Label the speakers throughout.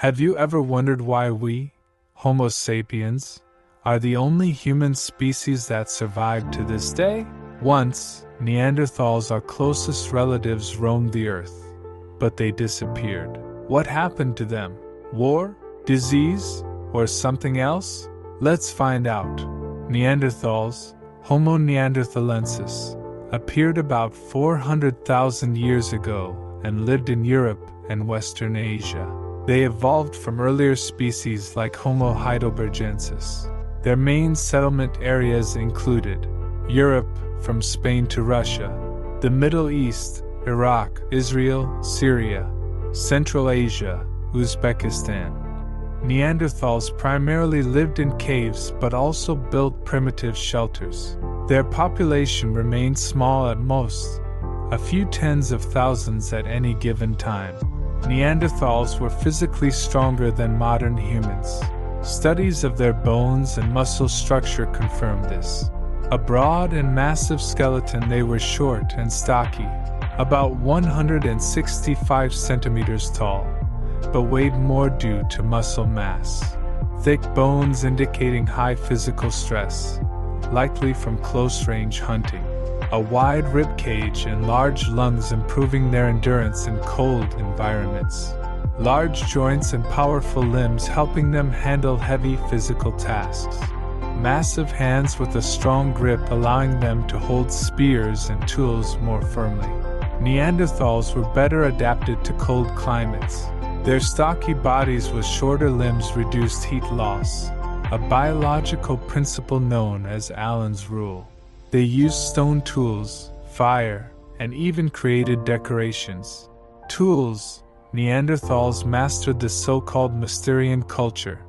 Speaker 1: Have you ever wondered why we, Homo sapiens, are the only human species that survived to this day? Once, Neanderthals, our closest relatives, roamed the earth, but they disappeared. What happened to them? War? Disease? Or something else? Let's find out. Neanderthals, Homo neanderthalensis, appeared about 400,000 years ago and lived in Europe and Western Asia. They evolved from earlier species like Homo heidelbergensis. Their main settlement areas included Europe, from Spain to Russia, the Middle East, Iraq, Israel, Syria, Central Asia, Uzbekistan. Neanderthals primarily lived in caves but also built primitive shelters. Their population remained small at most, a few tens of thousands at any given time. Neanderthals were physically stronger than modern humans. Studies of their bones and muscle structure confirm this. A broad and massive skeleton, they were short and stocky, about 165 centimeters tall, but weighed more due to muscle mass. Thick bones indicating high physical stress, likely from close-range hunting. A wide rib cage and large lungs improving their endurance in cold environments. Large joints and powerful limbs helping them handle heavy physical tasks. Massive hands with a strong grip allowing them to hold spears and tools more firmly. Neanderthals were better adapted to cold climates. Their stocky bodies with shorter limbs reduced heat loss, a biological principle known as Allen's rule. They used stone tools, fire, and even created decorations. Tools. Neanderthals mastered the so-called Mysterian culture,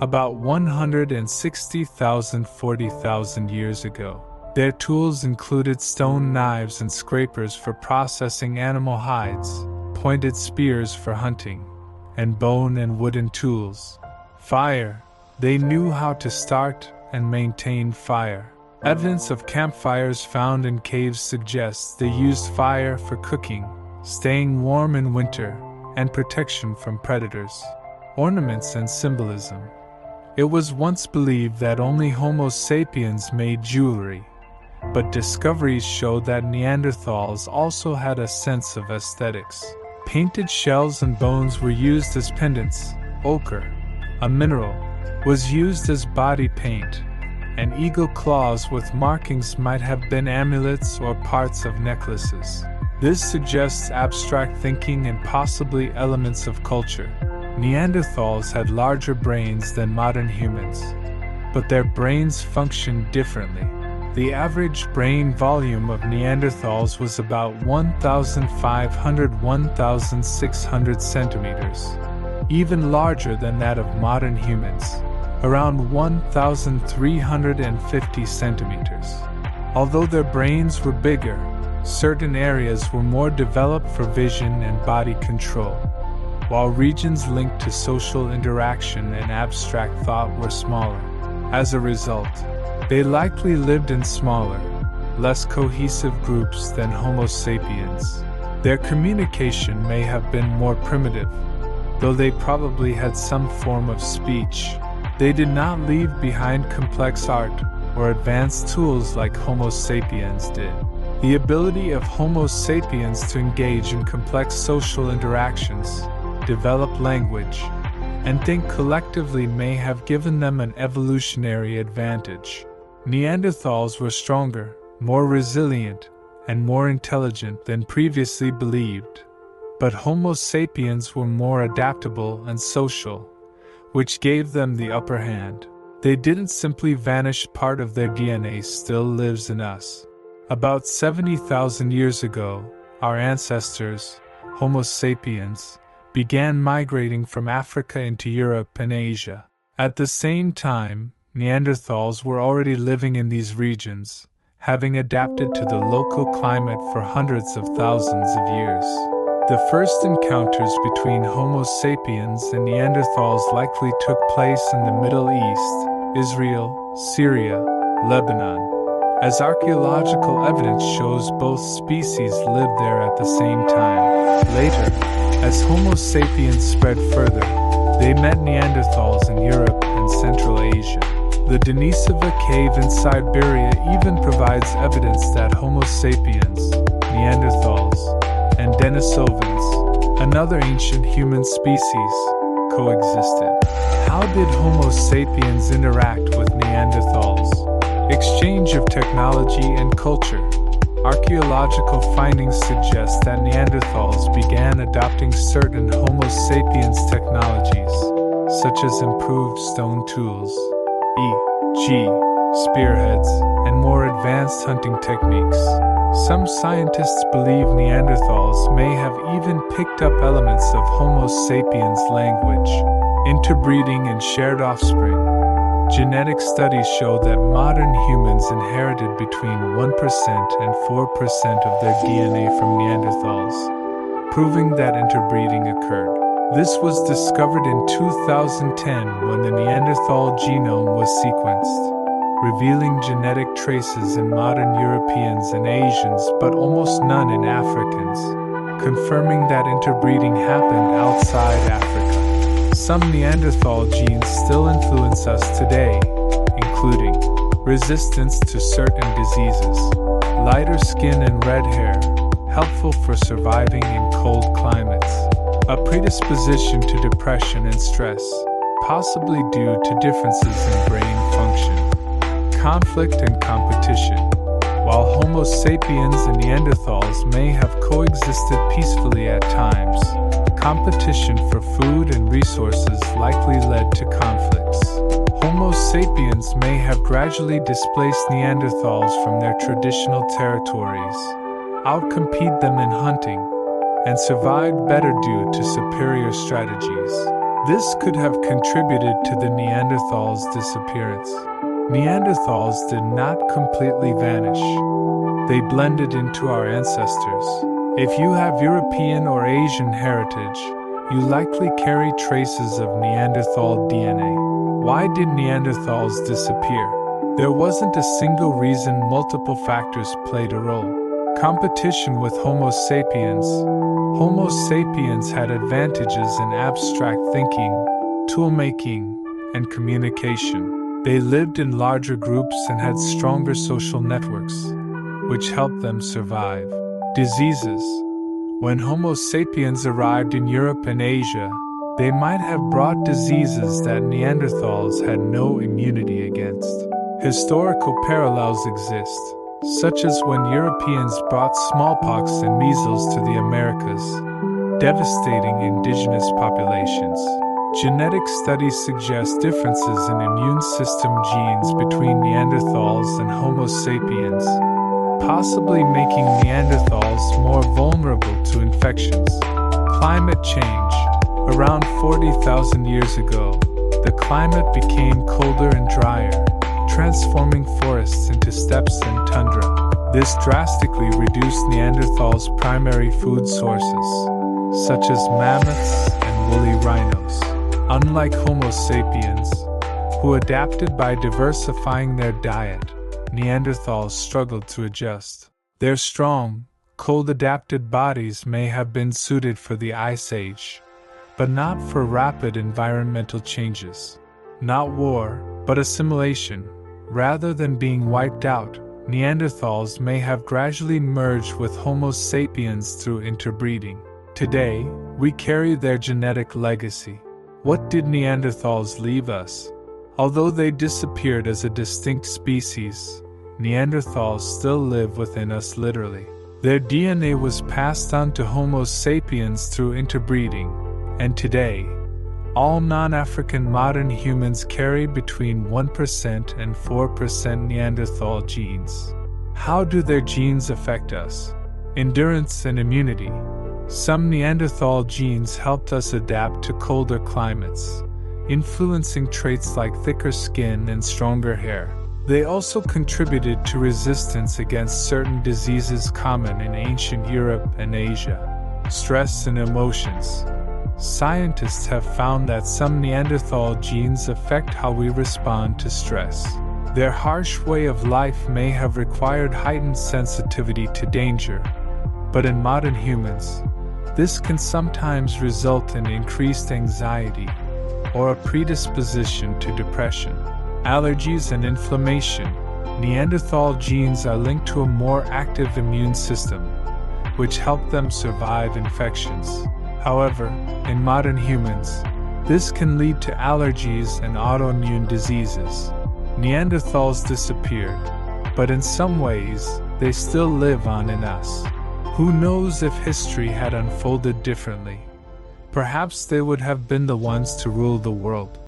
Speaker 1: about 160,000–40,000 years ago. Their tools included stone knives and scrapers for processing animal hides, pointed spears for hunting, and bone and wooden tools. Fire. They knew how to start and maintain fire. Evidence of campfires found in caves suggests they used fire for cooking, staying warm in winter, and protection from predators. Ornaments and symbolism. It was once believed that only Homo sapiens made jewelry, but discoveries show that Neanderthals also had a sense of aesthetics. Painted shells and bones were used as pendants. Ochre, a mineral, was used as body paint, and eagle claws with markings might have been amulets or parts of necklaces. This suggests abstract thinking and possibly elements of culture. Neanderthals had larger brains than modern humans, but their brains functioned differently. The average brain volume of Neanderthals was about 1,500–1,600 centimeters, even larger than that of modern humans, around 1,350 centimeters. Although their brains were bigger, certain areas were more developed for vision and body control, while regions linked to social interaction and abstract thought were smaller. As a result, they likely lived in smaller, less cohesive groups than Homo sapiens. Their communication may have been more primitive, though they probably had some form of speech. They did not leave behind complex art or advanced tools like Homo sapiens did. The ability of Homo sapiens to engage in complex social interactions, develop language, and think collectively may have given them an evolutionary advantage. Neanderthals were stronger, more resilient, and more intelligent than previously believed, but Homo sapiens were more adaptable and social, which gave them the upper hand. They didn't simply vanish, part of their DNA still lives in us. About 70,000 years ago, our ancestors, Homo sapiens, began migrating from Africa into Europe and Asia. At the same time, Neanderthals were already living in these regions, having adapted to the local climate for hundreds of thousands of years. The first encounters between Homo sapiens and Neanderthals likely took place in the Middle East, Israel, Syria, Lebanon, as archaeological evidence shows both species lived there at the same time. Later, as Homo sapiens spread further, They met Neanderthals in Europe and Central Asia. The Denisova cave in Siberia even provides evidence that Homo sapiens, Neanderthals, and Denisovans, another ancient human species, coexisted. How did Homo sapiens interact with Neanderthals? Exchange of technology and culture. Archaeological findings suggest that Neanderthals began adopting certain Homo sapiens technologies, such as improved stone tools, e.g., spearheads, and more advanced hunting techniques. Some scientists believe Neanderthals may have even picked up elements of Homo sapiens language, interbreeding and shared offspring. Genetic studies show that modern humans inherited between 1% and 4% of their DNA from Neanderthals, proving that interbreeding occurred. This was discovered in 2010 when the Neanderthal genome was sequenced, revealing genetic traces in modern Europeans and Asians but almost none in Africans, confirming that interbreeding happened outside Africa. Some Neanderthal genes still influence us today, including resistance to certain diseases, lighter skin and red hair, helpful for surviving in cold climates, a predisposition to depression and stress, possibly due to differences in brain function, conflict and competition. While Homo sapiens and Neanderthals may have coexisted peacefully at times, competition for food and resources likely led to conflicts. Homo sapiens may have gradually displaced Neanderthals from their traditional territories, outcompete them in hunting, and survived better due to superior strategies. This could have contributed to the Neanderthals' disappearance. Neanderthals did not completely vanish. They blended into our ancestors. If you have European or Asian heritage, you likely carry traces of Neanderthal DNA. Why did Neanderthals disappear? There wasn't a single reason, multiple factors played a role. Competition with Homo sapiens. Homo sapiens had advantages in abstract thinking, toolmaking, and communication. They lived in larger groups and had stronger social networks, which helped them survive. Diseases. When Homo sapiens arrived in Europe and Asia, they might have brought diseases that Neanderthals had no immunity against. Historical parallels exist, such as when Europeans brought smallpox and measles to the Americas, devastating indigenous populations. Genetic studies suggest differences in immune system genes between Neanderthals and Homo sapiens, possibly making Neanderthals more vulnerable to infections. Climate change. Around 40,000 years ago, the climate became colder and drier, transforming forests into steppes and tundra. This drastically reduced Neanderthals' primary food sources, such as mammoths and woolly rhinos. Unlike Homo sapiens, who adapted by diversifying their diet, Neanderthals struggled to adjust. Their strong, cold-adapted bodies may have been suited for the Ice Age, but not for rapid environmental changes. Not war, but assimilation. Rather than being wiped out, Neanderthals may have gradually merged with Homo sapiens through interbreeding. Today, we carry their genetic legacy. What did Neanderthals leave us? Although they disappeared as a distinct species, Neanderthals still live within us literally. Their DNA was passed on to Homo sapiens through interbreeding, and today, all non-African modern humans carry between 1% and 4% Neanderthal genes. How do their genes affect us? Endurance and immunity. Some Neanderthal genes helped us adapt to colder climates, influencing traits like thicker skin and stronger hair. They also contributed to resistance against certain diseases common in ancient Europe and Asia. Stress and emotions. Scientists have found that some Neanderthal genes affect how we respond to stress. Their harsh way of life may have required heightened sensitivity to danger, but in modern humans, this can sometimes result in increased anxiety, or a predisposition to depression, allergies, and inflammation. Neanderthal genes are linked to a more active immune system, which helped them survive infections. However, in modern humans, this can lead to allergies and autoimmune diseases. Neanderthals disappeared, but in some ways, they still live on in us. Who knows if history had unfolded differently? Perhaps they would have been the ones to rule the world.